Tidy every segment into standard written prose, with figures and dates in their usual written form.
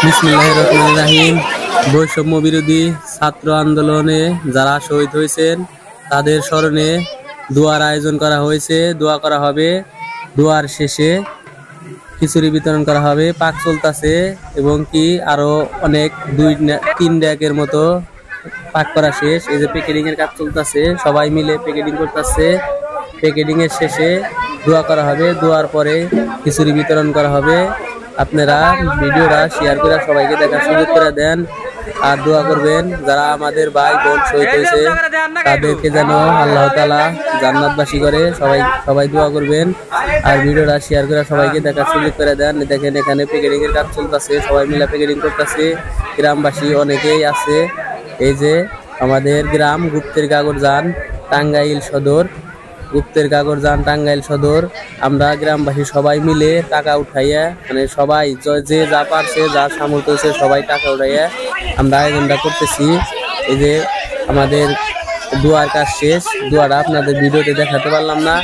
বিসমিল্লাহির রহমানির রহিম। বৈষম্য বিরোধী ছাত্র আন্দোলনে যারা শহীদ হয়েছেন তাদের স্মরণে দোয়ার আয়োজন করা হয়েছে। দোয়া করা হবে, দোয়ার শেষে খিচুড়ি বিতরণ করা হবে। পাক চলতেছে এবং কি আরো অনেক 2-3 ডেকের মতো পাক করা শেষ। এই যে প্যাকেটিং এর কাজ চলতেছে, সবাই মিলে প্যাকেটিং করতেছে। প্যাকেটিং এর শেষে দোয়া করা হবে, দোয়ার পরে খিচুড়ি বিতরণ করা হবে। আপনারা ভিডিওটা শেয়ার করে সবাইকে দেখার সুযোগ করে দেন আর দোয়া করবেন যারা আমাদের ভাই বোন শহীদ হয়েছে তাদেরকে যেন আল্লাহ তাআলা জান্নাতবাসী করে। সবাই দোয়া করবেন আর ভিডিওটা শেয়ার করে সবাইকে দেখার সুযোগ করে দেন। দেখেন এখানে প্যাকেটিং এর কাজ চলতেছে, সবাই মিলে প্যাকেটিং করতেছে। গ্রামবাসী অনেকেই আছে। এই যে আমাদের গ্রাম গুপ্তের কাগরজান, টাঙ্গাইল সদর। গুপ্তের কাগরজান, টাঙ্গাইল সদর। আমরা গ্রামবাসী সবাই মিলে টাকা উঠাইয়া, মানে সবাই যে যা পারছে, যা সামর্থ্য হচ্ছে সবাই টাকা উঠাইয়া আমরা আয়োজনটা করতেছি। এই যে আমাদের দোয়ার কাজ শেষ। দোয়াটা আপনাদের ভিডিওতে দেখাতে পারলাম না,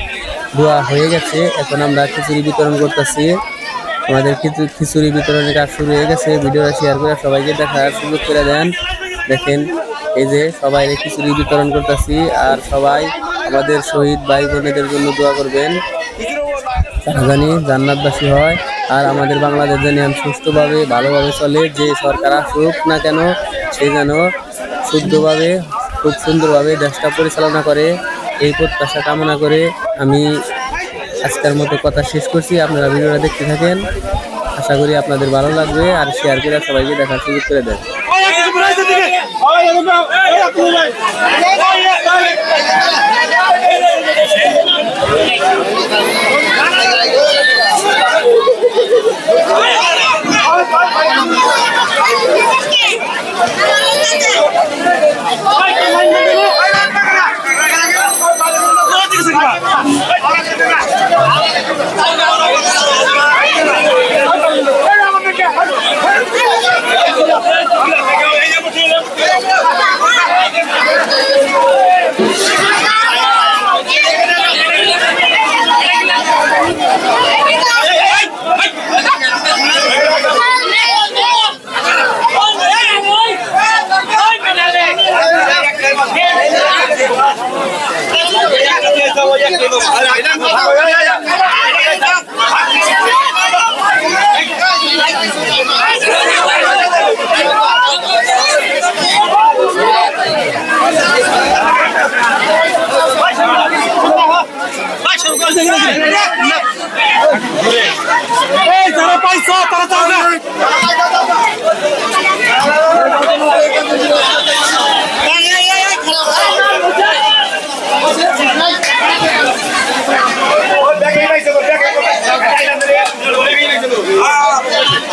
দোয়া হয়ে গেছে। এখন আমরা খিচুড়ি বিতরণ করতেছি। আমাদের খিচুড়ি বিতরণের কাজ শুরু হয়ে গেছে। ভিডিওটা শেয়ার করে সবাইকে দেখার সুযোগ করে দেন। দেখেন এই যে সবাই খিচুড়ি বিতরণ করতেছি আর সবাই আমাদের শহীদ ভাই বোনেদের জন্য দোয়া করবেন, তারা জানি জান্নাতবাসী হয়। আর আমাদের বাংলাদেশ জানি সুষ্ঠুভাবে ভালোভাবে চলে। যে সরকার আসুক না কেন সে যেন শুদ্ধভাবে খুব সুন্দরভাবে দেশটা পরিচালনা করে, এই প্রত্যাশা কামনা করে আমি আজকের মতো কথা শেষ করছি। আপনারা ভিডিওটা দেখতে থাকেন, আশা করি আপনাদের ভালো লাগবে আর শেয়ার করে সবাইকে দেখার সুযোগ করে দেন।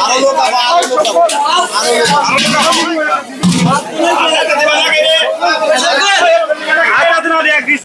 আরো লোক